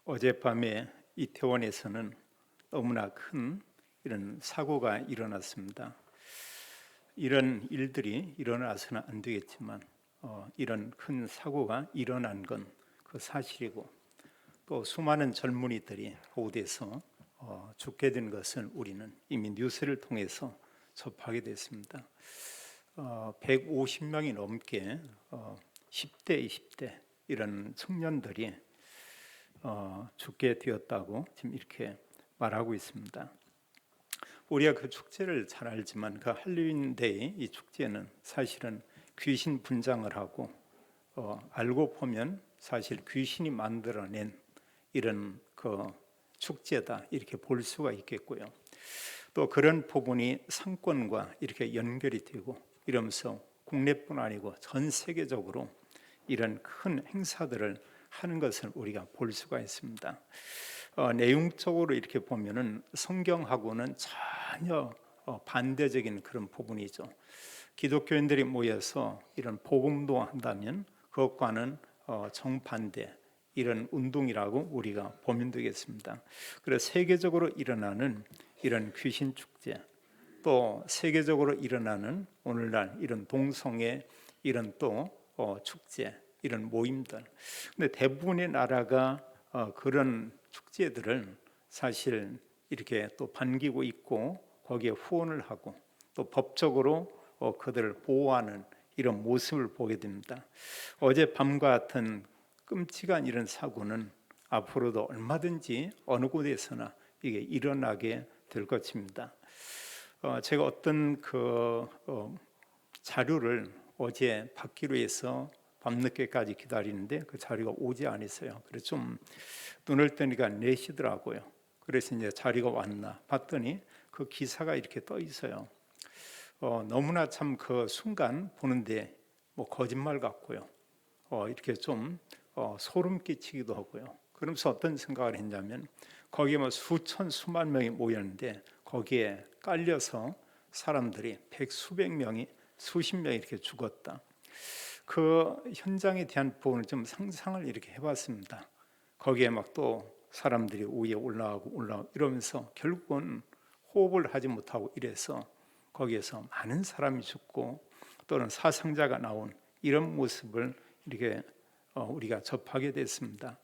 어젯밤에 이태원에서는 너무나 큰 이런 사고가 일어났습니다. 이런 일들이 일어나서는 안 되겠지만 이런 큰 사고가 일어난 건 그 사실이고, 또 수많은 젊은이들이 고대에서 죽게 된 것을 우리는 이미 뉴스를 통해서 접하게 됐습니다. 150명이 넘게 10대, 20대 이런 청년들이 죽게 되었다고 지금 이렇게 말하고 있습니다. 우리가 그 축제를 잘 알지만 그 할로윈데이 이 축제는 사실은 귀신 분장을 하고 알고 보면 사실 귀신이 만들어낸 이런 그 축제다 이렇게 볼 수가 있겠고요. 또 그런 부분이 상권과 이렇게 연결이 되고 이러면서 국내뿐 아니고 전 세계적으로 이런 큰 행사들을 하는 것을 우리가 볼 수가 있습니다. 내용적으로 이렇게 보면은 성경하고는 전혀 반대적인 그런 부분이죠. 기독교인들이 모여서 이런 복음도 한다면 그것과는 정반대 이런 운동이라고 우리가 보면 되겠습니다. 그래서 세계적으로 일어나는 이런 귀신 축제, 또 세계적으로 일어나는 오늘날 이런 동성애 이런 또 축제 이런 모임들. 근데 대부분의 나라가 그런 축제들을 사실 이렇게 또 반기고 있고 거기에 후원을 하고 또 법적으로 그들을 보호하는 이런 모습을 보게 됩니다. 어젯밤과 같은 끔찍한 이런 사고는 앞으로도 얼마든지 어느 곳에서나 이게 일어나게 될 것입니다. 제가 어떤 그 자료를 어제 받기로 해서 밤늦게까지 기다리는데 그 자리가 오지 않았어요. 그래서 좀 눈을 뜨니까 4시더라고요. 그래서 이제 자리가 왔나 봤더니 그 기사가 이렇게 떠 있어요. 너무나 참 그 순간 보는데 뭐 거짓말 같고요. 이렇게 좀 소름 끼치기도 하고요. 그러면서 어떤 생각을 했냐면 거기에 뭐 수천 수만 명이 모였는데 거기에 깔려서 사람들이 백수백 명이 수십 명이 이렇게 죽었다. 그 현장에 대한 부분을 좀 상상을 이렇게 해봤습니다. 거기에 막 또 사람들이 위에 올라가고 이러면서 결국은 호흡을 하지 못하고 이래서 거기에서 많은 사람이 죽고 또는 사상자가 나온 이런 모습을 이렇게 우리가 접하게 됐습니다.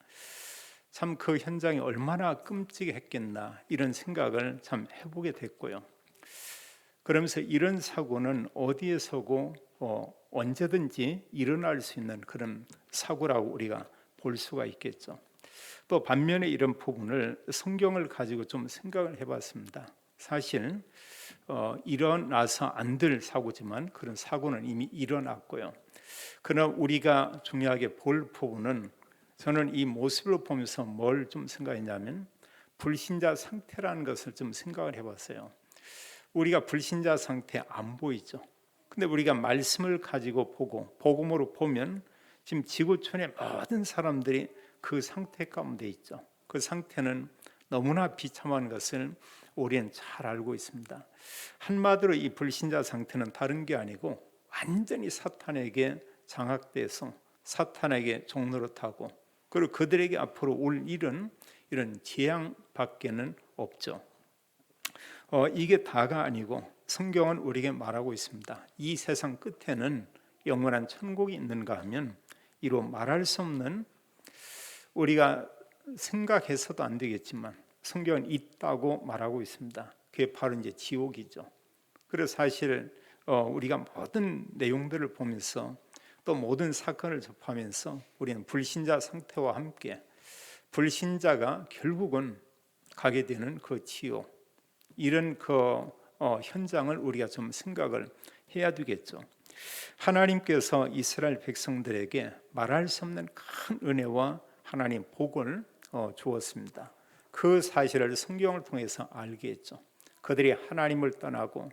참 그 현장이 얼마나 끔찍했겠나 이런 생각을 참 해보게 됐고요. 그러면서 이런 사고는 어디에서고 언제든지 일어날 수 있는 그런 사고라고 우리가 볼 수가 있겠죠. 또 반면에 이런 부분을 성경을 가지고 좀 생각을 해봤습니다. 사실 일어나서 안 될 사고지만 그런 사고는 이미 일어났고요. 그러나 우리가 중요하게 볼 부분은 저는 이 모습을 보면서 뭘 좀 생각했냐면 불신자 상태라는 것을 좀 생각을 해봤어요. 우리가 불신자 상태 안 보이죠. 근데 우리가 말씀을 가지고 보고 복음으로 보면 지금 지구촌의 모든 사람들이 그 상태 가운데 있죠. 그 상태는 너무나 비참한 것을 우리는 잘 알고 있습니다. 한마디로 이 불신자 상태는 다른 게 아니고 완전히 사탄에게 장악돼서 사탄에게 종노릇하고 그리고 그들에게 앞으로 올 일은 이런 재앙밖에는 없죠. 이게 다가 아니고 성경은 우리에게 말하고 있습니다. 이 세상 끝에는 영원한 천국이 있는가 하면 이로 말할 수 없는 우리가 생각해서도 안 되겠지만 성경은 있다고 말하고 있습니다. 그게 바로 이제 지옥이죠. 그래서 사실 우리가 모든 내용들을 보면서 또 모든 사건을 접하면서 우리는 불신자 상태와 함께 불신자가 결국은 가게 되는 그 지옥 이런 그 현장을 우리가 좀 생각을 해야 되겠죠. 하나님께서 이스라엘 백성들에게 말할 수 없는 큰 은혜와 하나님 복을 주었습니다. 그 사실을 성경을 통해서 알게 했죠. 그들이 하나님을 떠나고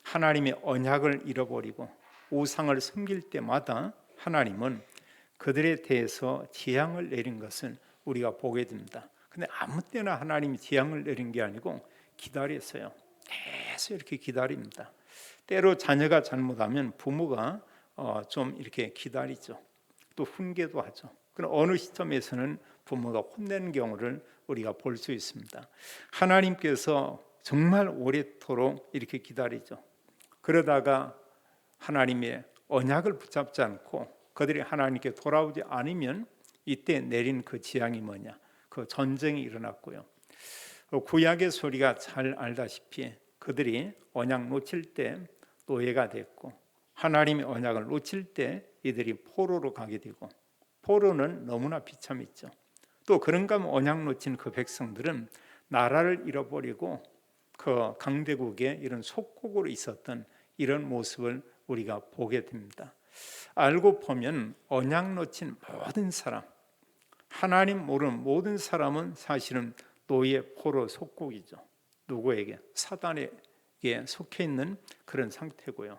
하나님의 언약을 잃어버리고 우상을 섬길 때마다 하나님은 그들에 대해서 재앙을 내린 것을 우리가 보게 됩니다. 근데 아무 때나 하나님이 재앙을 내린 게 아니고 기다렸어요. 계속 이렇게 기다립니다. 때로 자녀가 잘못하면 부모가 좀 이렇게 기다리죠. 또 훈계도 하죠. 그럼 어느 시점에서는 부모가 혼내는 경우를 우리가 볼 수 있습니다. 하나님께서 정말 오래도록 이렇게 기다리죠. 그러다가 하나님의 언약을 붙잡지 않고 그들이 하나님께 돌아오지 않으면 이때 내린 그 재앙이 뭐냐? 그 전쟁이 일어났고요. 구약의 소리가 잘 알다시피 그들이 언약 놓칠 때 노예가 됐고, 하나님의 언약을 놓칠 때 이들이 포로로 가게 되고, 포로는 너무나 비참했죠. 또 그런가 하면 언약 놓친 그 백성들은 나라를 잃어버리고 그 강대국의 이런 속국으로 있었던 이런 모습을 우리가 보게 됩니다. 알고 보면 언약 놓친 모든 사람, 하나님 모르는 모든 사람은 사실은 노예 포로 속국이죠. 누구에게? 사단에게 속해 있는 그런 상태고요.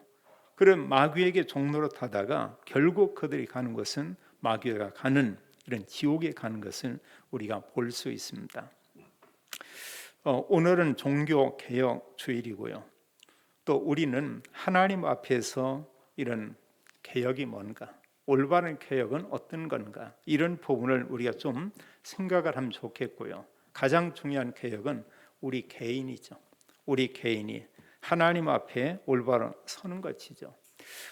그런 마귀에게 종노릇하다가 결국 그들이 가는 것은 마귀가 가는 이런 지옥에 가는 것을 우리가 볼 수 있습니다. 오늘은 종교 개혁 주일이고요. 또 우리는 하나님 앞에서 이런 개혁이 뭔가, 올바른 개혁은 어떤 건가, 이런 부분을 우리가 좀 생각을 하면 좋겠고요. 가장 중요한 개혁은 우리 개인이죠. 우리 개인이 하나님 앞에 올바로 서는 것이죠.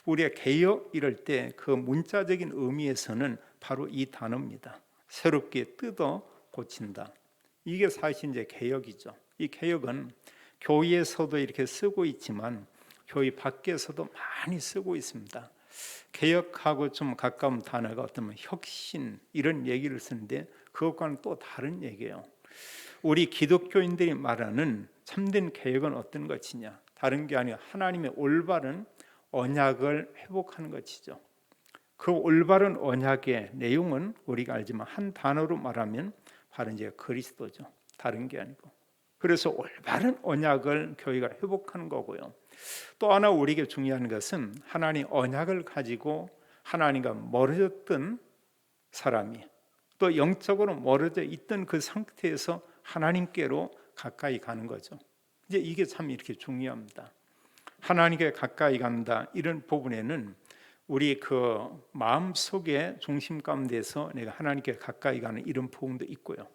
우리가 개혁 이럴 때 그 문자적인 의미에서는 바로 이 단어입니다. 새롭게 뜯어 고친다. 이게 사실 이제 개혁이죠. 이 개혁은 교회에서도 이렇게 쓰고 있지만 교회 밖에서도 많이 쓰고 있습니다. 개혁하고 좀 가까운 단어가 어떤 혁신 이런 얘기를 쓰는데 그것과는 또 다른 얘기예요. 우리 기독교인들이 말하는 참된 개혁은 어떤 것이냐? 다른 게 아니라 하나님의 올바른 언약을 회복하는 것이죠. 그 올바른 언약의 내용은 우리가 알지만 한 단어로 말하면 바로 이제 그리스도죠. 다른 게 아니고. 그래서 올바른 언약을 교회가 회복하는 거고요. 또 하나 우리에게 중요한 것은 하나님 언약을 가지고 하나님과 멀어졌던 사람이 또 영적으로 멀어져 있던 그 상태에서 하나님께로 가까이 가는 거죠. 이제 이게 참 이렇게 중요합니다. 하나님께 가까이 간다 이런 부분에는 우리 그 마음 속의 중심 가운데서 내가 하나님께 가까이 가는 이런 부분도 있고요.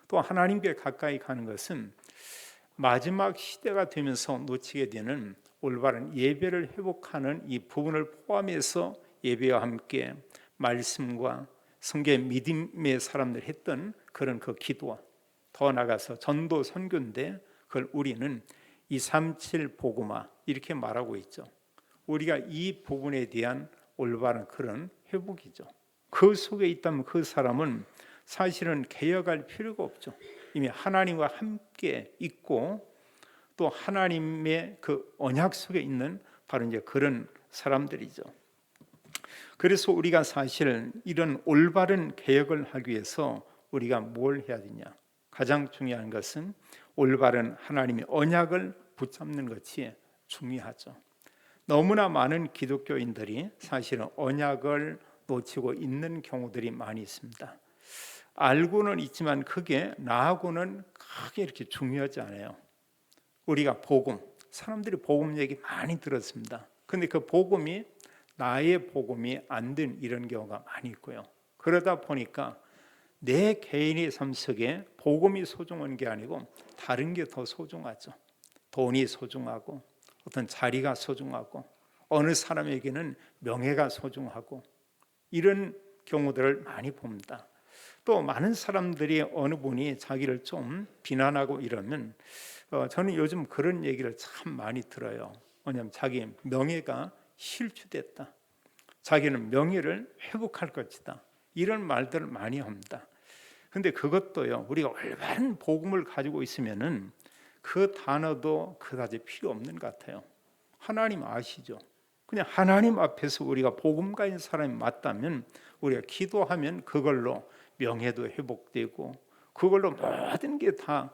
또 하나님께 가까이 가는 것은 마지막 시대가 되면서 놓치게 되는 올바른 예배를 회복하는 이 부분을 포함해서 예배와 함께 말씀과 성경의 믿음의 사람들 했던 그런 그 기도와 더 나가서 전도 선교인데 그걸 우리는 237 복음화 이렇게 말하고 있죠. 우리가 이 부분에 대한 올바른 그런 회복이죠. 그 속에 있다면 그 사람은 사실은 개혁할 필요가 없죠. 이미 하나님과 함께 있고 또 하나님의 그 언약 속에 있는 바로 이제 그런 사람들이죠. 그래서 우리가 사실 이런 올바른 개혁을 하기 위해서 우리가 뭘 해야 되냐? 가장 중요한 것은 올바른 하나님의 언약을 붙잡는 것이 중요하죠. 너무나 많은 기독교인들이 사실은 언약을 놓치고 있는 경우들이 많이 있습니다. 알고는 있지만 그게 나하고는 크게 이렇게 중요하지 않아요. 우리가 복음, 사람들이 복음 얘기 많이 들었습니다. 근데 그 복음이 나의 복음이 안 된 이런 경우가 많이 있고요. 그러다 보니까 내 개인의 삶 속에 복음이 소중한 게 아니고 다른 게 더 소중하죠. 돈이 소중하고 어떤 자리가 소중하고 어느 사람에게는 명예가 소중하고 이런 경우들을 많이 봅니다. 또 많은 사람들이 어느 분이 자기를 좀 비난하고 이러면 저는 요즘 그런 얘기를 참 많이 들어요. 왜냐하면 자기 명예가 실추됐다. 자기는 명예를 회복할 것이다. 이런 말들을 많이 합니다. 근데 그것도요. 우리가 올바른 복음을 가지고 있으면은 그 단어도 그다지 필요 없는 것 같아요. 하나님 아시죠? 그냥 하나님 앞에서 우리가 복음가인 사람이 맞다면 우리가 기도하면 그걸로 명예도 회복되고 그걸로 모든 게 다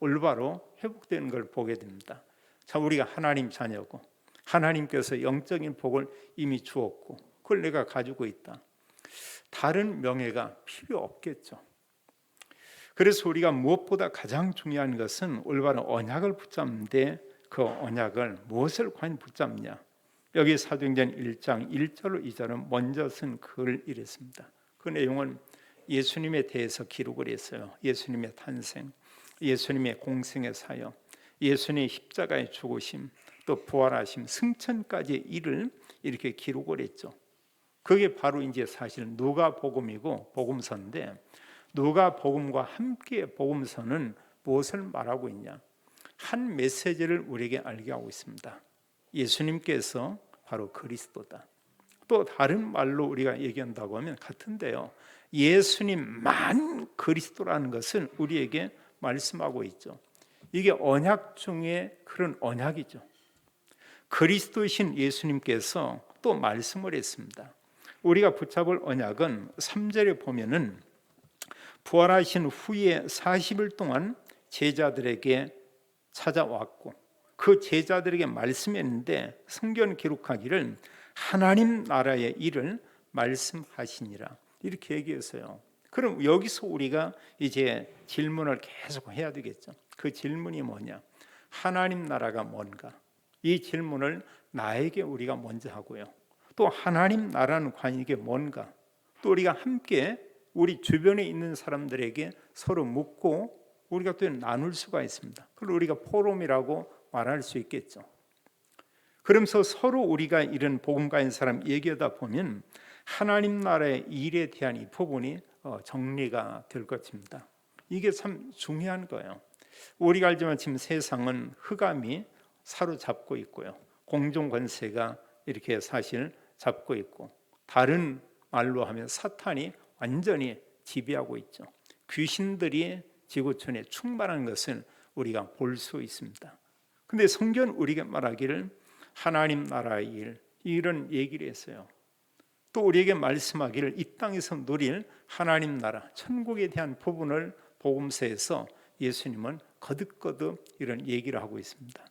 올바로 회복되는 걸 보게 됩니다. 자, 우리가 하나님 자녀고 하나님께서 영적인 복을 이미 주었고 그걸 내가 가지고 있다. 다른 명예가 필요 없겠죠. 그래서 우리가 무엇보다 가장 중요한 것은 올바른 언약을 붙잡는데 그 언약을 무엇을 과연 붙잡냐? 여기 사도행전 1장 1절로 2절은 먼저 쓴 글을 이랬습니다. 그 내용은 예수님에 대해서 기록을 했어요. 예수님의 탄생, 예수님의 공생의 사역, 예수님의 십자가의 죽으심, 또 부활하심, 승천까지의 일을 이렇게 기록을 했죠. 그게 바로 이제 사실 누가복음이고 복음서인데, 누가복음과 함께 복음서는 무엇을 말하고 있냐? 한 메시지를 우리에게 알게 하고 있습니다. 예수님께서 바로 그리스도다. 또 다른 말로 우리가 얘기한다고 하면 같은데요, 예수님만 그리스도라는 것을 우리에게 말씀하고 있죠. 이게 언약 중에 그런 언약이죠. 그리스도이신 예수님께서 또 말씀을 했습니다. 우리가 붙잡을 언약은 3절에 보면은 부활하신 후에 40일 동안 제자들에게 찾아왔고 그 제자들에게 말씀했는데 성경 기록하기를 하나님 나라의 일을 말씀하시니라 이렇게 얘기했어요. 그럼 여기서 우리가 이제 질문을 계속 해야 되겠죠. 그 질문이 뭐냐? 하나님 나라가 뭔가? 이 질문을 나에게 우리가 먼저 하고요. 또 하나님 나라는 과연 이게 뭔가? 또 우리가 함께 우리 주변에 있는 사람들에게 서로 묻고 우리가 또 나눌 수가 있습니다. 그걸 우리가 포럼이라고 말할 수 있겠죠. 그러면서 서로 우리가 이런 복음가인 사람 얘기하다 보면 하나님 나라의 일에 대한 이 부분이 정리가 될 것입니다. 이게 참 중요한 거예요. 우리가 알지만 지금 세상은 흑암이 사로잡고 있고요. 공중권세가 이렇게 사실 잡고 있고 다른 말로 하면 사탄이 완전히 지배하고 있죠. 귀신들이 지구촌에 충만한 것을 우리가 볼 수 있습니다. 근데 성경 우리가 말하기를 하나님 나라의 일 이런 얘기를 했어요. 또 우리에게 말씀하기를 이 땅에서 누릴 하나님 나라 천국에 대한 부분을 복음서에서 예수님은 거듭거듭 이런 얘기를 하고 있습니다.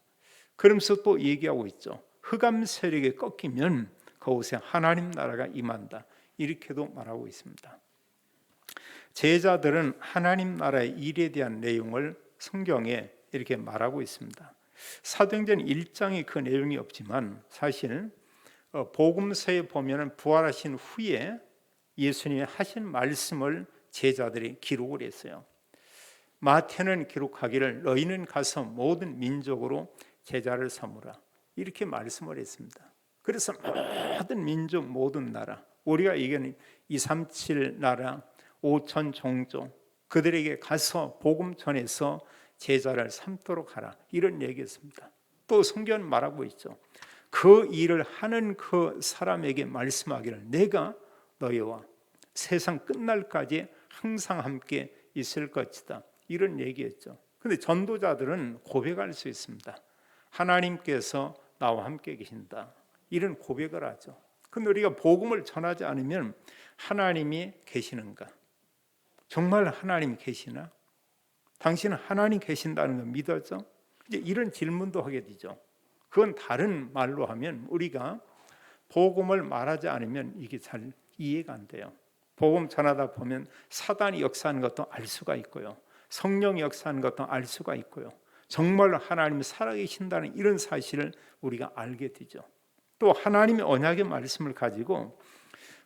그러면서 또 얘기하고 있죠. 흑암 세력에 꺾이면 그곳에 하나님 나라가 임한다 이렇게도 말하고 있습니다. 제자들은 하나님 나라의 일에 대한 내용을 성경에 이렇게 말하고 있습니다. 사도행전 1장에 그 내용이 없지만 사실 복음서에 보면 부활하신 후에 예수님이 하신 말씀을 제자들이 기록을 했어요. 마태는 기록하기를 너희는 가서 모든 민족으로 제자를 삼으라 이렇게 말씀을 했습니다. 그래서 모든 민족 모든 나라 우리가 얘기하는 237 나라 5천 종족 그들에게 가서 복음 전해서 제자를 삼도록 하라 이런 얘기했습니다. 또 성경 말하고 있죠. 그 일을 하는 그 사람에게 말씀하기를 내가 너희와 세상 끝날까지 항상 함께 있을 것이다 이런 얘기했죠. 그런데 전도자들은 고백할 수 있습니다. 하나님께서 나와 함께 계신다 이런 고백을 하죠. 그런데 우리가 복음을 전하지 않으면 하나님이 계시는가? 정말 하나님 계시나? 당신은 하나님 계신다는 걸 믿었죠? 이제 이런 질문도 하게 되죠. 그건 다른 말로 하면 우리가 복음을 말하지 않으면 이게 잘 이해가 안 돼요. 복음 전하다 보면 사단이 역사하는 것도 알 수가 있고요. 성령이 역사하는 것도 알 수가 있고요. 정말 하나님이 살아계신다는 이런 사실을 우리가 알게 되죠. 또 하나님의 언약의 말씀을 가지고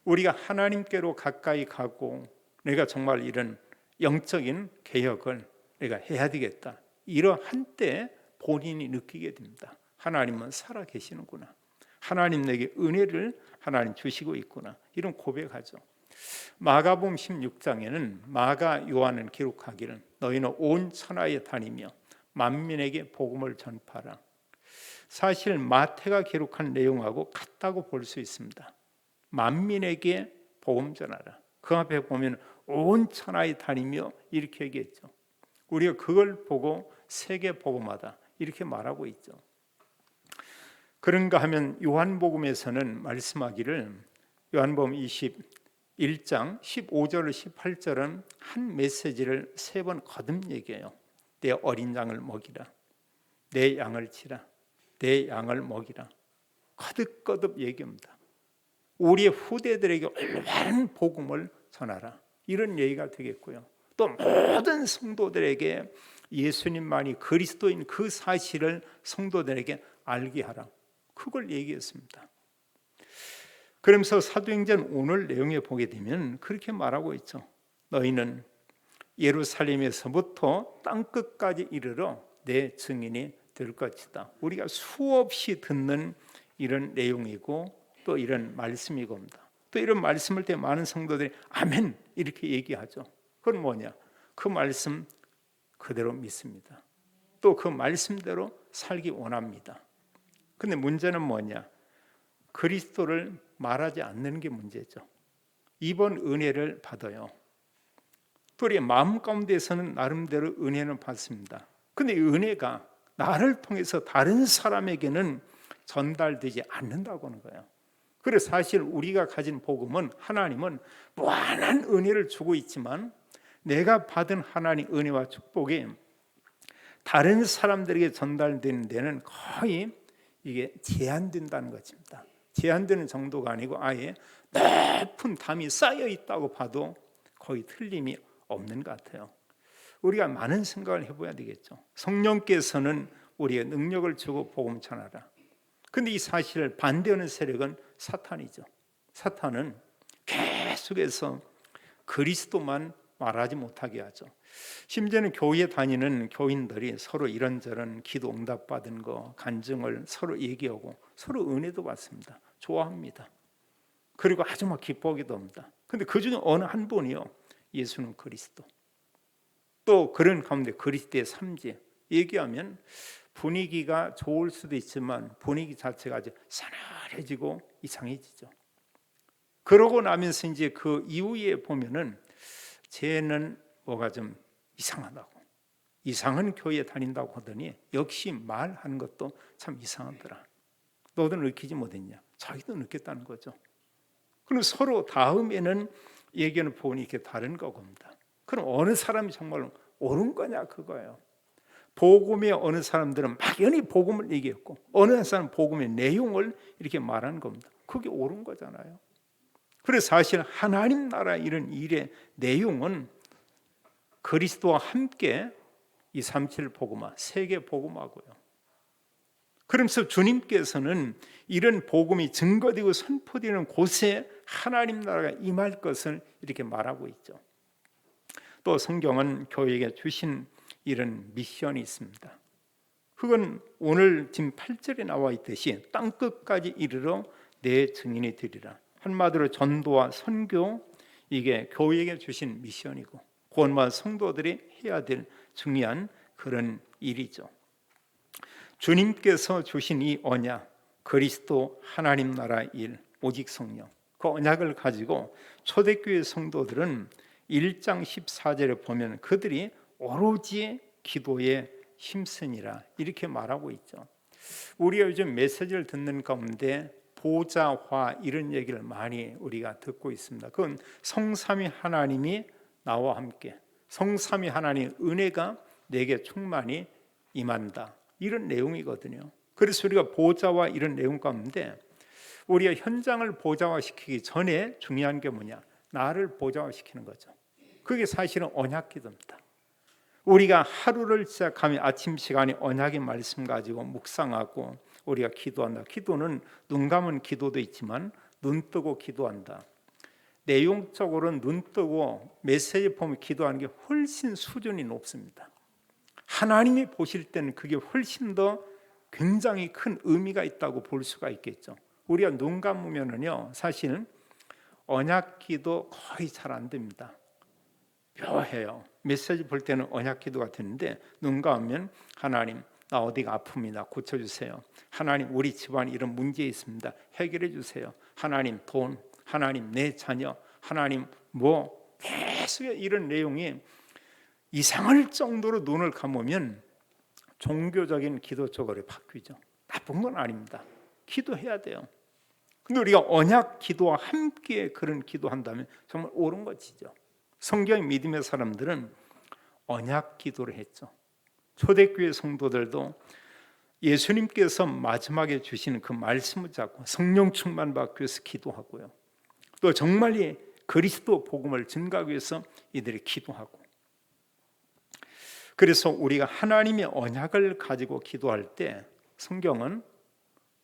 우리가 하나님께로 가까이 가고 내가 정말 이런 영적인 개혁을 내가 해야 되겠다. 이러한 때 본인이 느끼게 됩니다. 하나님은 살아 계시는구나. 하나님 내게 은혜를 하나님 주시고 있구나. 이런 고백하죠. 마가복음 16장에는 마가 요한은 기록하기를 너희는 온 천하에 다니며 만민에게 복음을 전파하라. 사실 마태가 기록한 내용하고 같다고 볼 수 있습니다. 만민에게 복음 전하라. 그 앞에 보면 온 천하에 다니며 이렇게 얘기했죠. 우리가 그걸 보고 세계 복음하다 이렇게 말하고 있죠. 그런가 하면 요한복음에서는 말씀하기를 요한복음 21장 15절 18절은 한 메시지를 3번 거듭 얘기해요. 내 어린 양을 먹이라. 내 양을 치라. 내 양을 먹이라. 거듭거듭 얘기합니다. 우리의 후대들에게 올바른 복음을 전하라. 이런 얘기가 되겠고요. 또 모든 성도들에게 예수님만이 그리스도인 그 사실을 성도들에게 알게 하라. 그걸 얘기했습니다. 그러면서 사도행전 오늘 내용에 보게 되면 그렇게 말하고 있죠. 너희는 예루살렘에서부터 땅끝까지 이르러 내 증인이 될 것이다. 우리가 수없이 듣는 이런 내용이고 또 이런 말씀이겁니다. 또 이런 말씀을 때 많은 성도들이 아멘 이렇게 얘기하죠. 그건 뭐냐? 그 말씀 그대로 믿습니다. 또 그 말씀대로 살기 원합니다. 근데 문제는 뭐냐? 그리스도를 말하지 않는 게 문제죠. 이번 은혜를 받아요. 또 우리의 마음 가운데서는 나름대로 은혜는 받습니다. 근데 이 은혜가 나를 통해서 다른 사람에게는 전달되지 않는다고 하는 거예요. 그래서 사실 우리가 가진 복음은 하나님은 무한한 은혜를 주고 있지만 내가 받은 하나님 은혜와 축복이 다른 사람들에게 전달되는 데는 거의 이게 제한된다는 것입니다. 제한되는 정도가 아니고 아예 높은 담이 쌓여 있다고 봐도 거의 틀림이 없는 것 같아요. 우리가 많은 생각을 해봐야 되겠죠. 성령께서는 우리의 능력을 주고 복음 전하라. 근데 이 사실을 반대하는 세력은 사탄이죠. 사탄은 계속해서 그리스도만 말하지 못하게 하죠. 심지어는 교회에 다니는 교인들이 서로 이런저런 기도 응답받은 거, 간증을 서로 얘기하고 서로 은혜도 받습니다. 좋아합니다. 그리고 아주 막 기뻐하기도 합니다. 근데 그 중에 어느 한 분이요, 예수는 그리스도. 또 그런 가운데 그리스도의 삼재 얘기하면 분위기가 좋을 수도 있지만 분위기 자체가 아주 싸늘해지고 이상해지죠. 그러고 나면서 이제 그 이후에 보면은 쟤는 뭐가 좀 이상하다고, 이상한 교회에 다닌다고 하더니 역시 말하는 것도 참 이상하더라. 너도 느끼지 못했냐? 자기도 느꼈다는 거죠. 그럼 서로 다음에는 얘기하는 부분이 이렇게 다른 거겁니다. 그럼 어느 사람이 정말 옳은 거냐 그거예요. 복음의 어느 사람들은 막연히 복음을 얘기했고 어느 사람은 복음의 내용을 이렇게 말하는 겁니다. 그게 옳은 거잖아요. 그래서 사실 하나님 나라 이런 일의 내용은 그리스도와 함께 이 377 복음화, 세계 복음화고요. 그러면서 주님께서는 이런 복음이 증거되고 선포되는 곳에 하나님 나라가 임할 것을 이렇게 말하고 있죠. 또 성경은 교회에게 주신 이런 미션이 있습니다. 그건 오늘 지금 8절에 나와 있듯이 땅끝까지 이르러 내 증인이 되리라. 한마디로 전도와 선교, 이게 교회에게 주신 미션이고 구원받은 성도들이 해야 될 중요한 그런 일이죠. 주님께서 주신 이 언약, 그리스도 하나님 나라 일, 오직 성령, 그 언약을 가지고 초대교회 성도들은 1장 14절에 보면 그들이 오로지 기도에 힘쓰니라 이렇게 말하고 있죠. 우리가 요즘 메시지를 듣는 가운데 보좌화 이런 얘기를 많이 우리가 듣고 있습니다. 그건 성삼위 하나님이 나와 함께, 성삼위 하나님의 은혜가 내게 충만히 임한다 이런 내용이거든요. 그래서 우리가 보좌화 이런 내용 가운데 우리가 현장을 보좌화시키기 전에 중요한 게 뭐냐? 나를 보좌화시키는 거죠. 그게 사실은 언약 기도입니다. 우리가 하루를 시작하면 아침 시간에 언약의 말씀 가지고 묵상하고 우리가 기도한다. 기도는 눈 감은 기도도 있지만 눈 뜨고 기도한다. 내용적으로는 눈 뜨고 메시지 보면 기도하는 게 훨씬 수준이 높습니다. 하나님이 보실 때는 그게 훨씬 더 굉장히 큰 의미가 있다고 볼 수가 있겠죠. 우리가 눈 감으면은요, 사실 언약 기도 거의 잘 안 됩니다. 묘해요. 메시지 볼 때는 언약 기도가 되는데 눈 감으면 하나님 나 어디가 아픕니다. 고쳐주세요. 하나님 우리 집안 이런 문제 있습니다. 해결해 주세요. 하나님 돈, 하나님 내 자녀, 하나님 뭐 계속 이런 내용이 이상할 정도로 눈을 감으면 종교적인 기도 쪽으로 바뀌죠. 나쁜 건 아닙니다. 기도해야 돼요. 근데 우리가 언약 기도와 함께 그런 기도한다면 정말 옳은 것이죠. 성경 믿음의 사람들은 언약 기도를 했죠. 초대교회 성도들도 예수님께서 마지막에 주시는 그 말씀을 잡고 성령 충만 받기 위해서 기도하고요. 또 정말 그리스도 복음을 증가하기 위해서 이들이 기도하고. 그래서 우리가 하나님의 언약을 가지고 기도할 때 성경은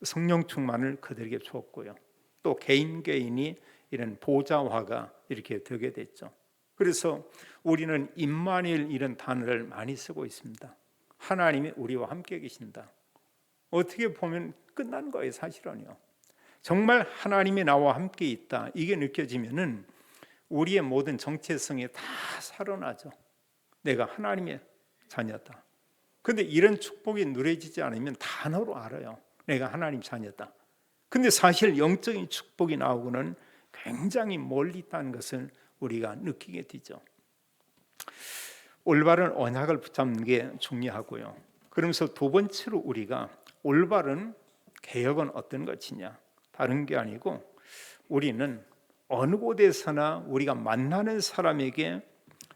성령 충만을 그들에게 주었고요. 또 개인이 이런 보좌화가 이렇게 되게 됐죠. 그래서 우리는 임마누엘 이런 단어를 많이 쓰고 있습니다. 하나님이 우리와 함께 계신다. 어떻게 보면 끝난 거예요, 사실은요. 정말 하나님이 나와 함께 있다, 이게 느껴지면은 우리의 모든 정체성이 다 살아나죠. 내가 하나님의 자녀다. 근데 이런 축복이 누려지지 않으면 단어로 알아요. 내가 하나님 자녀다. 근데 사실 영적인 축복이 나오고는 굉장히 멀리 있다는 것을 우리가 느끼게 되죠. 올바른 언약을 붙잡는 게 중요하고요. 그러면서 두 번째로 우리가 올바른 개혁은 어떤 것이냐, 다른 게 아니고 우리는 어느 곳에서나 우리가 만나는 사람에게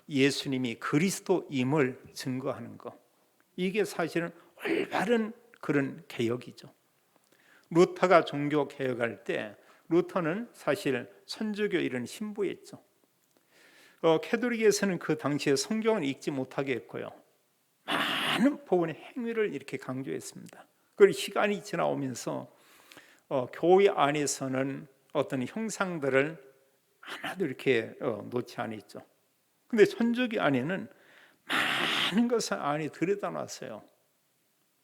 예수님이 그리스도임을 증거하는 것, 이게 사실은 올바른 그런 개혁이죠. 루터가 종교 개혁할 때 루터는 사실 천주교 이런 신부였죠. 캐톨릭에서는 그 당시에 성경을 읽지 못하게 했고요. 많은 복음의 행위를 이렇게 강조했습니다. 그리고 시간이 지나오면서 교회 안에서는 어떤 형상들을 하나도 이렇게 놓지 않았죠. 근데 천주교 안에는 많은 것을 안에 들여다놨어요.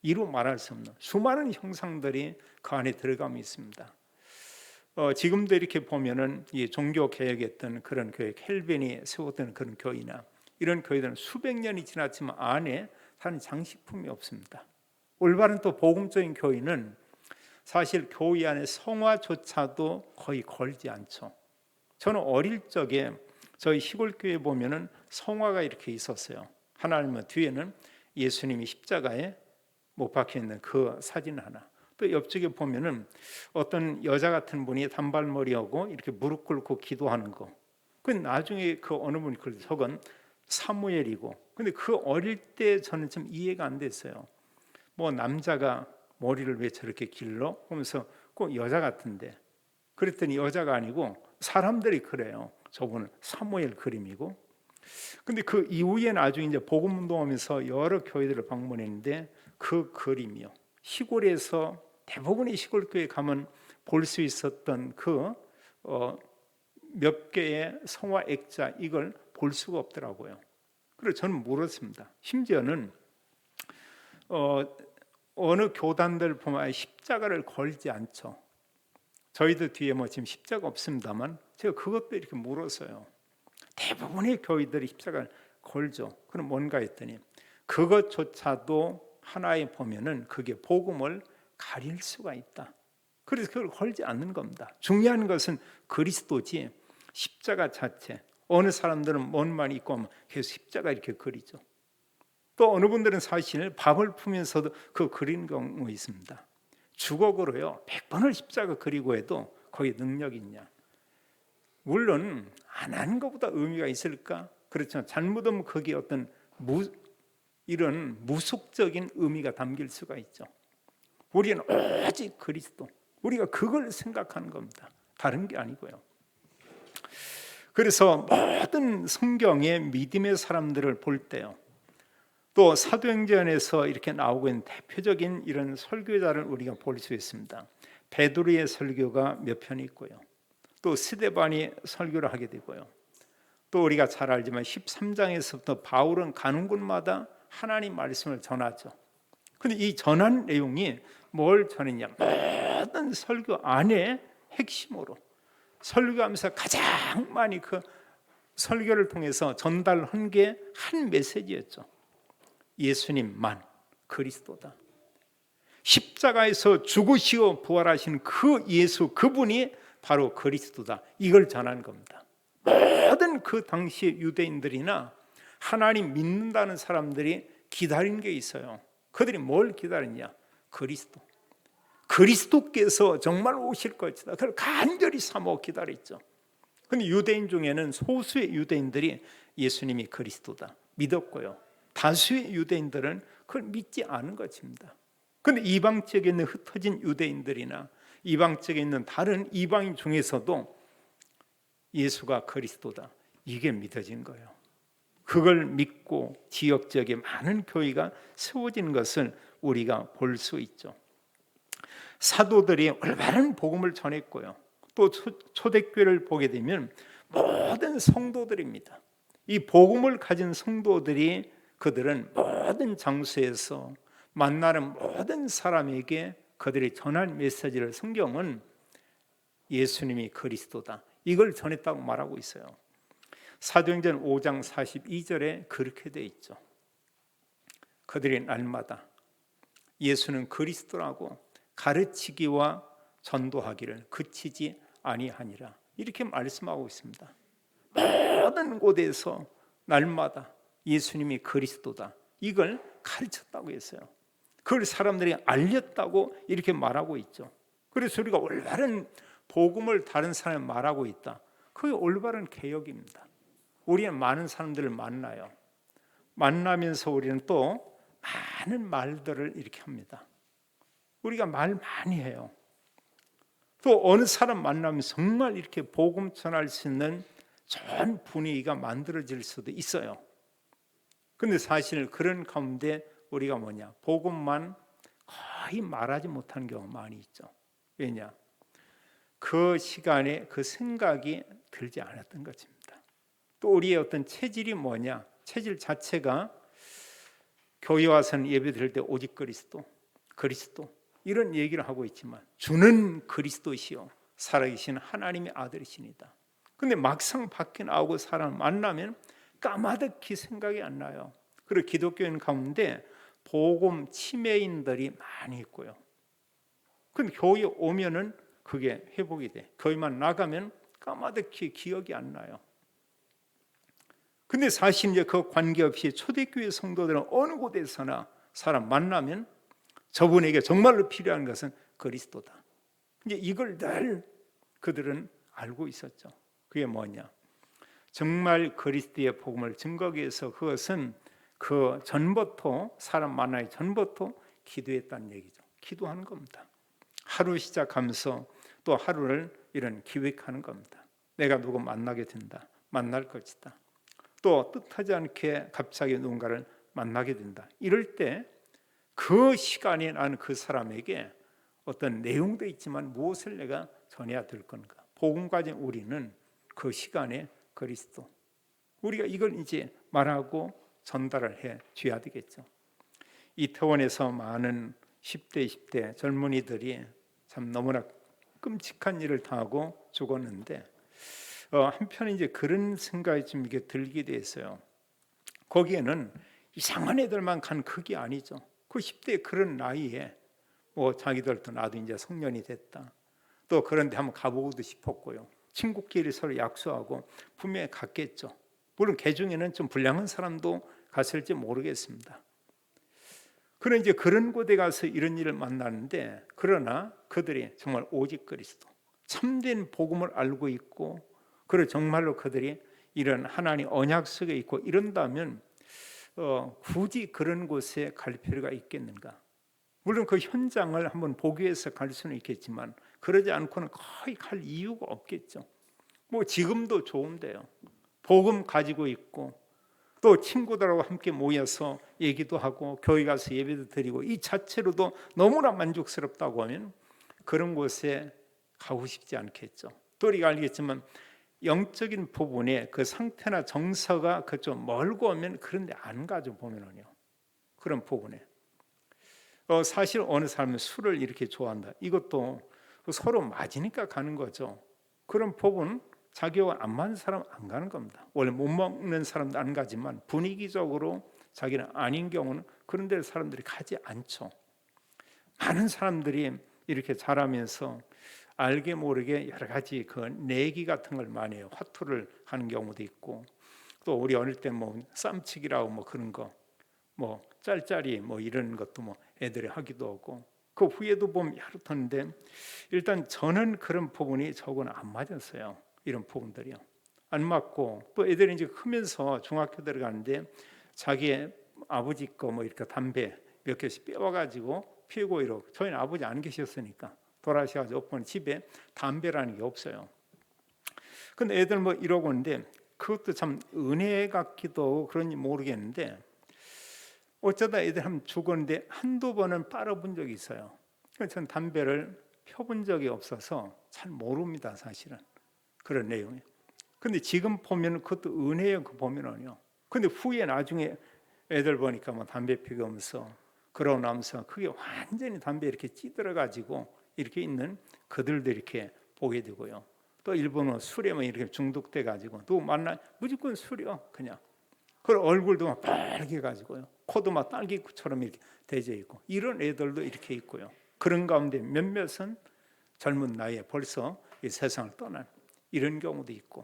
이루 말할 수 없는 수많은 형상들이 그 안에 들어가고 있습니다. 지금도 이렇게 보면은 이 종교 개혁했던 그런 교회, 켈빈이 세웠던 그런 교회나 이런 교회들은 수백 년이 지났지만 안에 다른 장식품이 없습니다. 올바른 또 복음적인 교회는 사실 교회 안에 성화조차도 거의 걸지 않죠. 저는 어릴 적에 저희 시골 교회 보면은 성화가 이렇게 있었어요. 하나님은 뒤에는 예수님이 십자가에 못 박혀 있는 그 사진 하나. 또 옆쪽에 보면은 어떤 여자 같은 분이 단발머리하고 이렇게 무릎 꿇고 기도하는 거. 그 나중에 그 어느 분이 그 저건 사무엘이고. 근데 그 어릴 때 저는 좀 이해가 안 됐어요. 뭐 남자가 머리를 왜 저렇게 길러? 하면서 꼭 여자 같은데. 그랬더니 여자가 아니고 사람들이 그래요. 저분은 사무엘 그림이고. 근데 그 이후에 나중에 이제 복음 운동하면서 여러 교회들을 방문했는데 그 그림이요. 시골에서 대부분의 시골 교회 가면 볼 수 있었던 그 몇 개의 성화 액자, 이걸 볼 수가 없더라고요. 그래서 저는 물었습니다. 심지어는 어느 교단들 보면 십자가를 걸지 않죠. 저희도 뒤에 뭐 지금 십자가 없습니다만 제가 그것도 이렇게 물었어요. 대부분의 교회들이 십자가를 걸죠. 그럼 뭔가 했더니 그것조차도 하나에 보면은 그게 복음을 가릴 수가 있다. 그래서 그걸 걸지 않는 겁니다. 중요한 것은 그리스도지 십자가 자체. 어느 사람들은 뭔만 있고 하면 계속 십자가 이렇게 그리죠. 또 어느 분들은 사실 밥을 푸면서도 그 그리는 경우 있습니다. 주걱으로요 100번을 십자가 그리고 해도 거기에 능력이 있냐? 물론 안 하는 것보다 의미가 있을까? 그렇죠. 잘못하면 거기에 어떤 이런 무속적인 의미가 담길 수가 있죠. 우리는 오직 그리스도, 우리가 그걸 생각하는 겁니다. 다른 게 아니고요. 그래서 모든 성경의 믿음의 사람들을 볼 때요, 또 사도행전에서 이렇게 나오고 있는 대표적인 이런 설교자를 우리가 볼 수 있습니다. 베드로의 설교가 몇 편이 있고요, 또 스데반이 설교를 하게 되고요, 또 우리가 잘 알지만 13장에서부터 바울은 가는 곳마다 하나님 말씀을 전하죠. 근데 이 전한 내용이 뭘 전했냐? 모든 설교 안에 핵심으로 설교하면서 가장 많이 그 설교를 통해서 전달한 게 한 메시지였죠. 예수님만 그리스도다. 십자가에서 죽으시고 부활하신 그 예수, 그분이 바로 그리스도다. 이걸 전하는 겁니다. 모든 그 당시 유대인들이나 하나님 믿는다는 사람들이 기다린 게 있어요. 그들이 뭘 기다렸냐? 그리스도. 그리스도께서 정말 오실 것이다. 그걸 간절히 사모 기다렸죠. 근데 유대인 중에는 소수의 유대인들이 예수님이 그리스도다 믿었고요, 다수의 유대인들은 그걸 믿지 않은 것입니다. 그런데 이방 지역에 있는 흩어진 유대인들이나 이방 지역에 있는 다른 이방인 중에서도 예수가 그리스도다, 이게 믿어진 거예요. 그걸 믿고 지역 지역에 많은 교회가 세워진 것을 우리가 볼 수 있죠. 사도들이 올바른 복음을 전했고요, 또 초대교회를 보게 되면 모든 성도들입니다. 이 복음을 가진 성도들이 그들은 모든 장소에서 만나는 모든 사람에게 그들이 전한 메시지를 성경은 예수님이 그리스도다, 이걸 전했다고 말하고 있어요. 사도행전 5장 42절에 그렇게 돼 있죠. 그들이 날마다 예수는 그리스도라고 가르치기와 전도하기를 그치지 아니하니라, 이렇게 말씀하고 있습니다. 모든 곳에서 날마다 예수님이 그리스도다, 이걸 가르쳤다고 했어요. 그걸 사람들이 알렸다고 이렇게 말하고 있죠. 그래서 우리가 올바른 복음을 다른 사람에 말하고 있다, 그게 올바른 개혁입니다. 우리는 많은 사람들을 만나요. 만나면서 우리는 또 많은 말들을 이렇게 합니다. 우리가 말 많이 해요. 또 어느 사람 만나면 정말 이렇게 복음 전할 수 있는 좋은 분위기가 만들어질 수도 있어요. 근데 사실 그런 가운데 우리가 뭐냐, 복음만 거의 말하지 못하는 경우가 많이 있죠. 왜냐? 그 시간에 그 생각이 들지 않았던 것입니다. 또 우리의 어떤 체질이 뭐냐, 체질 자체가 교회 와서는 예배 드릴 때 오직 그리스도 이런 얘기를 하고 있지만 주는 그리스도시요 살아계신 하나님의 아들이시니다. 근데 막상 밖에 나오고 사람 만나면 까마득히 생각이 안 나요. 그리고 기독교인 가운데 복음 치매인들이 많이 있고요. 근데 교회 오면은 그게 회복이 돼. 교회만 나가면 까마득히 기억이 안 나요. 근데 사실 이제 그 관계없이 초대교회 성도들은 어느 곳에서나 사람 만나면 저분에게 정말로 필요한 것은 그리스도다, 이제 이걸 늘 그들은 알고 있었죠. 그게 뭐냐, 정말 그리스도의 복음을 증거하기 위해서 그것은 그 전부터 사람 만나기 전부터 기도했다는 얘기죠. 기도하는 겁니다. 하루 시작하면서 또 하루를 이런 기획하는 겁니다. 내가 누구 만나게 된다, 만날 것이다, 또 뜻하지 않게 갑자기 누군가를 만나게 된다, 이럴 때 그 시간에 나는 그 사람에게 어떤 내용도 있지만 무엇을 내가 전해야 될 건가, 복음 가진 우리는 그 시간에 그리스도, 우리가 이걸 이제 말하고 전달을 해 줘야 되겠죠. 이태원에서 많은 10대 20대 젊은이들이 참 너무나 끔찍한 일을 당하고 죽었는데 한편에 이제 그런 생각이 좀 이게 들게 됐어요. 거기에는 이상한 애들만 간 그게 아니죠. 그 10대 그런 나이에 뭐 자기들도 나도 이제 성년이 됐다, 또 그런데 한번 가보고도 싶었고요. 친구끼리 서로 약속하고 분명히 갔겠죠. 물론 그 중에는 좀 불량한 사람도 갔을지 모르겠습니다. 그런 이제 그런 곳에 가서 이런 일을 만나는데, 그러나 그들이 정말 오직 그리스도 참된 복음을 알고 있고, 그리고 정말로 그들이 이런 하나님 언약 속에 있고 이런다면 굳이 그런 곳에 갈 필요가 있겠는가? 물론 그 현장을 한번 보기 위해서 갈 수는 있겠지만 그러지 않고는 거의 갈 이유가 없겠죠. 뭐 지금도 좋은데요, 복음 가지고 있고 또 친구들하고 함께 모여서 얘기도 하고 교회 가서 예배도 드리고 이 자체로도 너무나 만족스럽다고 하면 그런 곳에 가고 싶지 않겠죠. 또 우리가 알겠지만 영적인 부분에 그 상태나 정서가 그 좀 멀고 하면 그런데 안 가죠. 보면은요, 그런 부분에 사실 어느 사람은 술을 이렇게 좋아한다, 이것도 서로 맞으니까 가는 거죠. 그런 부분 자기와 안 맞는 사람 안 가는 겁니다. 원래 못 먹는 사람도 안 가지만 분위기적으로 자기는 아닌 경우는 그런 데 사람들이 가지 않죠. 많은 사람들이 이렇게 자라면서 알게 모르게 여러 가지 그 내기 같은 걸 많이 해요. 화투를 하는 경우도 있고, 또 우리 어릴 때 뭐 쌈치기라고 뭐 그런 거, 뭐 짤짤이 뭐 이런 것도 뭐 애들이 하기도 하고, 그 후에도 보면 여러 턴데 일단 저는 그런 부분이 저거는 안 맞았어요. 이런 부분들이요 안 맞고, 또 애들이 이제 크면서 중학교 들어가는데 자기 아버지 거 뭐 이렇게 담배 몇 개씩 빼와가지고 피우고 이러고, 저희는 아버지 안 계셨으니까 돌아가셔가지고 오빠는 집에 담배라는 게 없어요. 근데 애들 뭐 이러고 있는데 그것도 참 은혜 같기도 하고 그런지 모르겠는데 어쩌다 애들 한번 죽었는데 한두 번은 빨아본 적이 있어요. 그래서 전 담배를 펴본 적이 없어서 잘 모릅니다, 사실은 그런 내용이. 근데 지금 보면 그것도 은혜예요. 그 보면은요. 근데 후에 나중에 애들 보니까 뭐 담배 피우면서 그러고 나면서 그게 완전히 담배 이렇게 찌들어 가지고 이렇게 있는 그들도 이렇게 보게 되고요. 또 일본은 술에만 이렇게 중독돼 가지고 또 만나 무조건 술이요. 그냥. 그 얼굴도 막 빨개 가지고요. 코도 막 딸기처럼 이렇게 되져 있고 이런 애들도 이렇게 있고요. 그런 가운데 몇몇은 젊은 나이에 벌써 이 세상을 떠난 이런 경우도 있고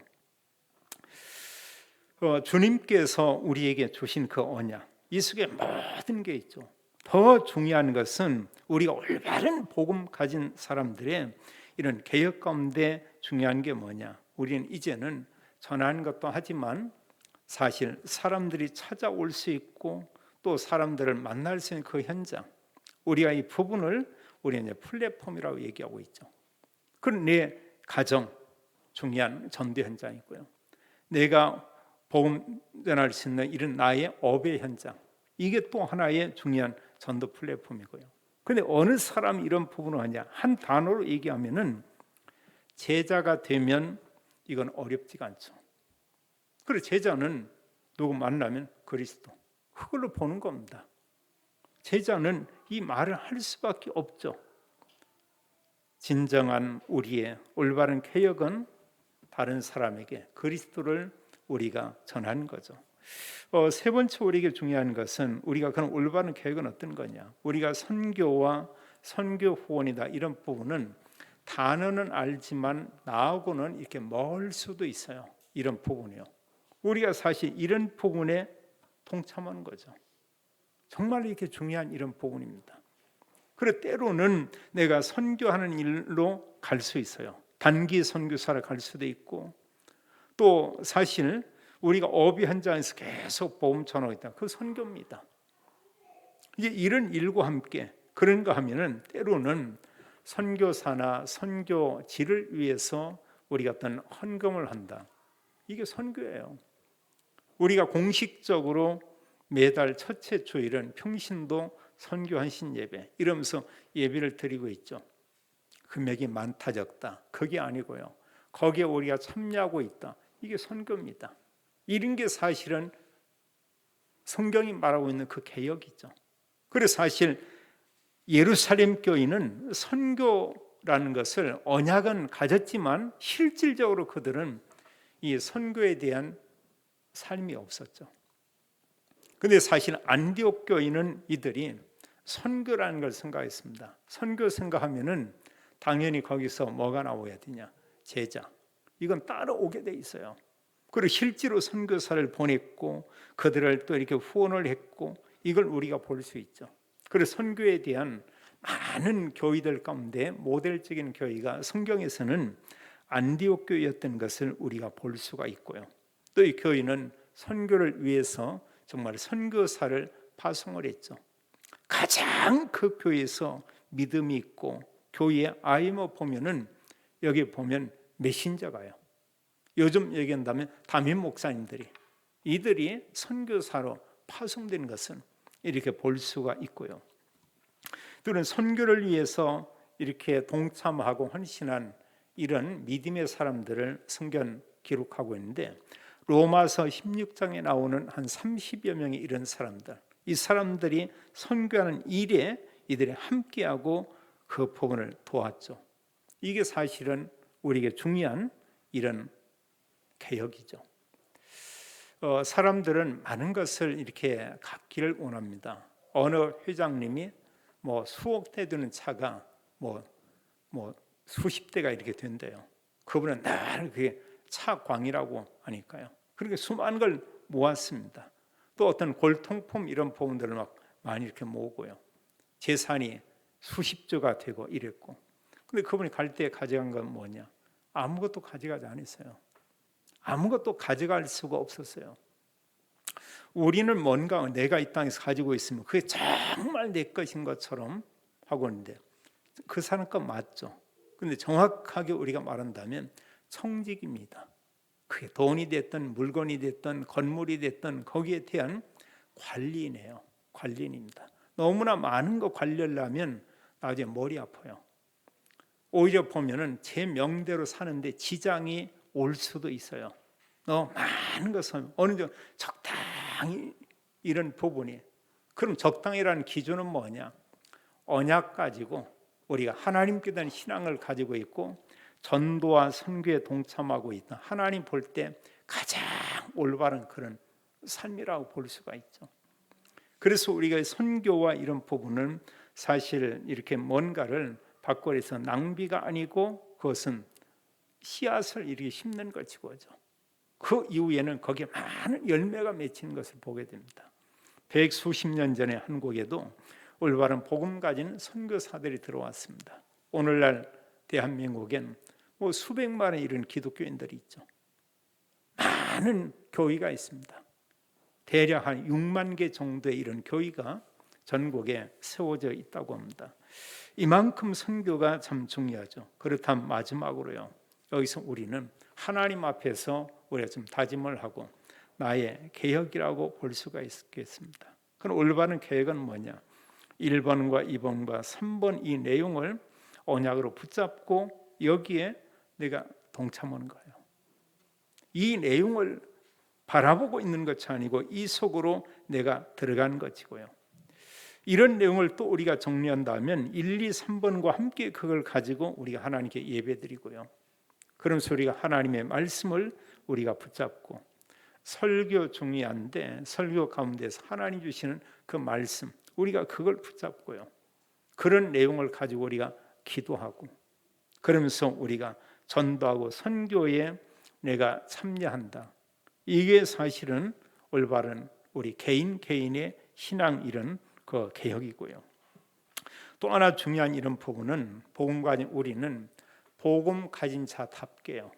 주님께서 우리에게 주신 그 언약 이 속에 모든 게 있죠. 더 중요한 것은 우리가 올바른 복음 가진 사람들의 이런 개혁 가운데 중요한 게 뭐냐? 우리는 이제는 전하는 것도 하지만 사실 사람들이 찾아올 수 있고 또 사람들을 만날 수 있는 그 현장 우리가 이 부분을 우리는 이제 플랫폼이라고 얘기하고 있죠. 그런 내 가정 중요한 전도 현장이고요. 내가 복음 전할 수 있는 이런 나의 업의 현장 이게 또 하나의 중요한 전도 플랫폼이고요. 근데 어느 사람이 이런 부분을 하냐 한 단어로 얘기하면은 제자가 되면 이건 어렵지가 않죠. 그리고 제자는 누구 만나면 그리스도 그걸로 보는 겁니다. 제자는 이 말을 할 수밖에 없죠. 진정한 우리의 올바른 개혁은 다른 사람에게 그리스도를 우리가 전하는 거죠. 세 번째 우리에게 중요한 것은 우리가 그런 올바른 개혁은 어떤 거냐? 우리가 선교와 선교 후원이다 이런 부분은 단어는 알지만 나하고는 이렇게 멀 수도 있어요. 이런 부분이요. 우리가 사실 이런 부분에 동참하는 거죠. 정말 이렇게 중요한 이런 부분입니다. 그래 때로는 내가 선교하는 일로 갈 수 있어요. 단기 선교사를 갈 수도 있고 또 사실 우리가 어비 현장에서 계속 복음 전하고 있다. 그 선교입니다. 이제 이런 일과 함께 그런가 하면은 때로는 선교사나 선교지를 위해서 우리가 어떤 헌금을 한다. 이게 선교예요. 우리가 공식적으로 매달 첫째 주일은 평신도 선교한신 예배 이러면서 예배를 드리고 있죠. 금액이 많다 적다 그게 아니고요. 거기에 우리가 참여하고 있다. 이게 선교입니다. 이런 게 사실은 성경이 말하고 있는 그 개혁이죠. 그래서 사실 예루살렘 교인은 선교라는 것을 언약은 가졌지만 실질적으로 그들은 이 선교에 대한 삶이 없었죠. 근데 사실 안디옥 교인은 이들이 선교라는 걸 생각했습니다. 선교 생각하면은 당연히 거기서 뭐가 나와야 되냐? 제자. 이건 따라오게 돼 있어요. 그리고 실제로 선교사를 보냈고 그들을 또 이렇게 후원을 했고 이걸 우리가 볼 수 있죠. 그래서 선교에 대한 많은 교회들 가운데 모델적인 교회가 성경에서는 안디옥 교회였던 것을 우리가 볼 수가 있고요. 또 이 교회는 선교를 위해서 정말 선교사를 파송을 했죠. 가장 그 교회에서 믿음이 있고 교회의 아이모 보면은 여기 보면 메신저가요. 요즘 얘기한다면 담임 목사님들이 이들이 선교사로 파송된 것은 이렇게 볼 수가 있고요. 또는 선교를 위해서 이렇게 동참하고 헌신한 이런 믿음의 사람들을 성경 기록하고 있는데 로마서 16장에 나오는 한 30여 명의 이런 사람들 이 사람들이 선교하는 일에 이들이 함께하고 그 부분을 도왔죠. 이게 사실은 우리에게 중요한 이런 개혁이죠. 사람들은 많은 것을 이렇게 갖기를 원합니다. 어느 회장님이 뭐 수억 대 되는 차가 뭐 수십 대가 이렇게 된대요. 그분은 늘 그게 차광이라고 하니까요. 그렇게 수많은 걸 모았습니다. 또 어떤 골통품 이런 부분들을 막 많이 이렇게 모으고요. 재산이 수십조가 되고 이랬고. 근데 그분이 갈 때 가져간 건 뭐냐? 아무것도 가져가지 않았어요. 아무것도 가져갈 수가 없었어요. 우리는 뭔가 내가 이 땅에서 가지고 있으면 그게 정말 내 것인 것처럼 하고 있는데 그 사람 건 맞죠. 근데 정확하게 우리가 말한다면 청직입니다. 그게 돈이 됐든 물건이 됐든 건물이 됐든 거기에 대한 관리인이에요. 관리인입니다. 너무나 많은 거 관리하려면 나중에 머리 아파요. 오히려 보면은 제 명대로 사는데 지장이 올 수도 있어요. 너 많은 것을 어느 정도 적당히 이런 부분이. 그럼 적당이라는 기준은 뭐냐? 언약 가지고 우리가 하나님께 대한 신앙을 가지고 있고 전도와 선교에 동참하고 있다. 하나님 볼 때 가장 올바른 그런 삶이라고 볼 수가 있죠. 그래서 우리가 선교와 이런 부분은 사실 이렇게 뭔가를 밖으로서 낭비가 아니고 그것은 씨앗을 이렇게 심는 것이고죠. 그 이후에는 거기에 많은 열매가 맺히는 것을 보게 됩니다. 백수십 년 전에 한국에도 올바른 복음 가진 선교사들이 들어왔습니다. 오늘날 대한민국엔 뭐 수백만의 이런 기독교인들이 있죠. 많은 교회가 있습니다. 대략 한 6만 개 정도의 이런 교회가 전국에 세워져 있다고 합니다. 이만큼 선교가 참 중요하죠. 그렇다면 마지막으로요. 여기서 우리는 하나님 앞에서 우리가 좀 다짐을 하고 나의 개혁이라고 볼 수가 있겠습니다. 그럼 올바른 계획은 뭐냐? 1번과 2번과 3번 이 내용을 언약으로 붙잡고 여기에 내가 동참하는 거예요. 이 내용을 바라보고 있는 것이 아니고 이 속으로 내가 들어가는 것이고요. 이런 내용을 또 우리가 정리한다면 1, 2, 3번과 함께 그걸 가지고 우리가 하나님께 예배드리고요. 그러면서 우리가 하나님의 말씀을 우리가 붙잡고 설교 중요한데 설교 가운데서 하나님 주시는 그 말씀 우리가 그걸 붙잡고요. 그런 내용을 가지고 우리가 기도하고 그러면서 우리가 전도하고 선교에 내가 참여한다. 이게 사실은 올바른 우리 개인의 신앙 이런 그 개혁이고요. 또 하나 중요한 이런 부분은 복음 가진 우리는 복음 가진 자답게요.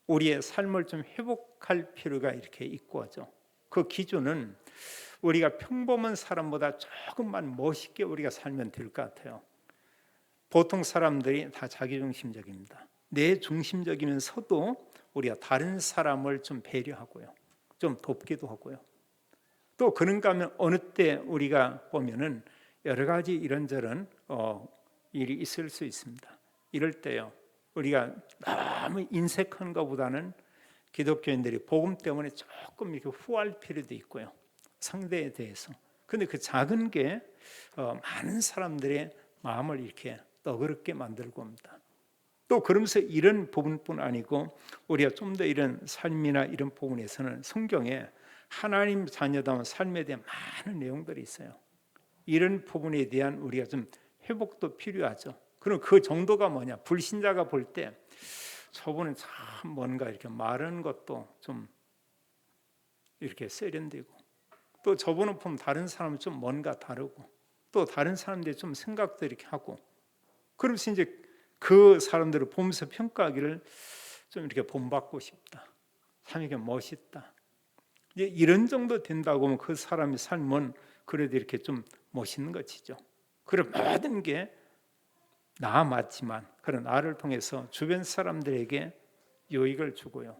우리의 삶을 좀 회복할 필요가 이렇게 있고죠. 그 기준은 우리가 평범한 사람보다 조금만 멋있게 우리가 살면 될 것 같아요. 보통 사람들이 다 자기중심적입니다. 내 중심적이면서도 우리가 다른 사람을 좀 배려하고요. 좀 돕기도 하고요. 또 그런가 하면 어느 때 우리가 보면은 여러 가지 이런저런 일이 있을 수 있습니다. 이럴 때요. 우리가 너무 인색한 것보다는 기독교인들이 복음 때문에 조금 이렇게 후할 필요도 있고요. 상대에 대해서. 근데 그 작은 게 많은 사람들의 마음을 이렇게 너그럽게 만들고 합니다. 또 그러면서 이런 부분뿐 아니고 우리가 좀 더 이런 삶이나 이런 부분에서는 성경에 하나님 자녀다운 삶에 대한 많은 내용들이 있어요. 이런 부분에 대한 우리가 좀 회복도 필요하죠. 그럼 그 정도가 뭐냐? 불신자가 볼 때 저분은 참 뭔가 이렇게 말하는 것도 좀 이렇게 세련되고 또 저분은 보면 다른 사람은 좀 뭔가 다르고 또 다른 사람들이 좀 생각도 이렇게 하고 그러면서 이제 그 사람들을 보면서 평가하기를 좀 이렇게 본받고 싶다. 참 이게 멋있다. 이제 이런 정도 된다고 하면 그 사람의 삶은 그래도 이렇게 좀 멋있는 것이죠. 그런 모든 게 나 맞지만 그런 나를 통해서 주변 사람들에게 유익을 주고요.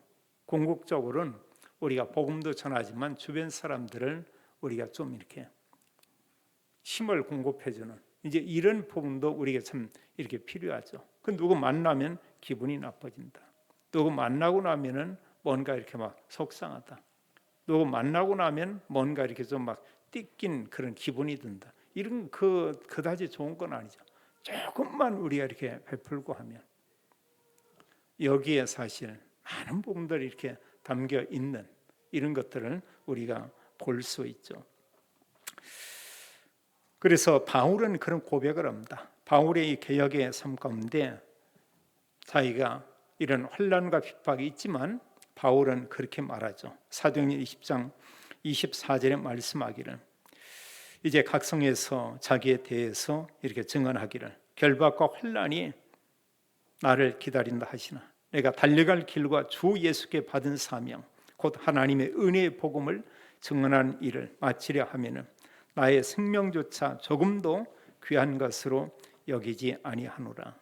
궁극적으로는 우리가 복음도 전하지만 주변 사람들을 우리가 좀 이렇게 힘을 공급해주는 이제 이런 부분도 우리가 참 이렇게 필요하죠. 그 누구 만나면 기분이 나빠진다. 누구 만나고 나면은 뭔가 이렇게 막 속상하다. 누구 만나고 나면 뭔가 이렇게 좀 막 띠낀 그런 기분이 든다. 이런 그다지 좋은 건 아니죠. 조금만 우리가 이렇게 베풀고 하면 여기에 사실 많은 부분들이 이렇게 담겨 있는 이런 것들을 우리가 볼 수 있죠. 그래서 바울은 그런 고백을 합니다. 바울의 이 개혁의 삶 가운데 자기가 이런 환난과 핍박이 있지만 바울은 그렇게 말하죠. 사도행전 20장 24절에 말씀하기를 이제 각성에서 자기에 대해서 이렇게 증언하기를 결박과 환난이 나를 기다린다 하시나 내가 달려갈 길과 주 예수께 받은 사명 곧 하나님의 은혜의 복음을 증언하는 일을 마치려 하면은 나의 생명조차 조금도 귀한 것으로 여기지 아니하노라.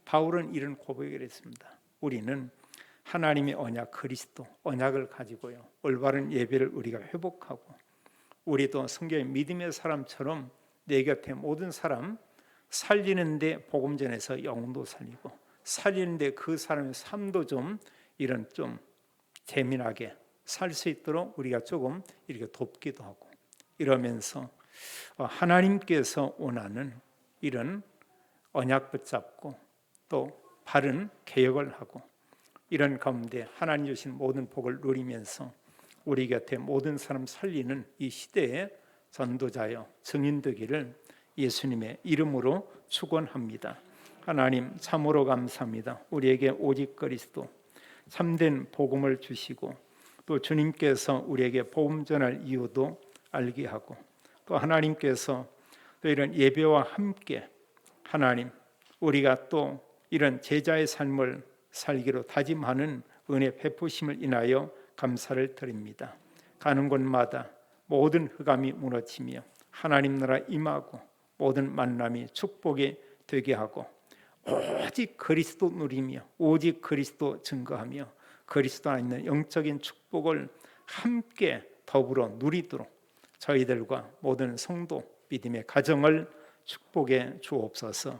바울은 이런 고백을 했습니다. 우리는 하나님의 언약 그리스도 언약을 가지고요. 올바른 예배를 우리가 회복하고 우리도 성경의 믿음의 사람처럼 내 곁에 모든 사람 살리는데 복음 전해서 영혼도 살리고 살리는데 그 사람의 삶도 좀 이런 좀 재미나게 살 수 있도록 우리가 조금 이렇게 돕기도 하고, 이러면서 하나님께서 원하는 이런 언약 붙잡고 또 바른 개혁을 하고, 이런 가운데 하나님 주신 모든 복을 누리면서 우리 곁에 모든 사람 살리는 이 시대의 전도자여 증인 되기를 예수님의 이름으로 축원합니다. 하나님 참으로 감사합니다. 우리에게 오직 그리스도 참된 복음을 주시고, 또 주님께서 우리에게 복음 전할 이유도 알게 하고, 또 하나님께서 또 이런 예배와 함께 하나님 우리가 또 이런 제자의 삶을 살기로 다짐하는 은혜 베푸심을 인하여 감사를 드립니다. 가는 곳마다 모든 흑암이 무너지며 하나님 나라 임하고 모든 만남이 축복이 되게 하고, 오직 그리스도 누리며 오직 그리스도 증거하며 그리스도 안에 있는 영적인 축복을 함께 더불어 누리도록 저희들과 모든 성도 믿음의 가정을 축복해 주옵소서.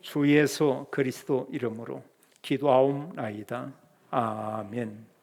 주 예수 그리스도 이름으로 기도하옵나이다. 아멘.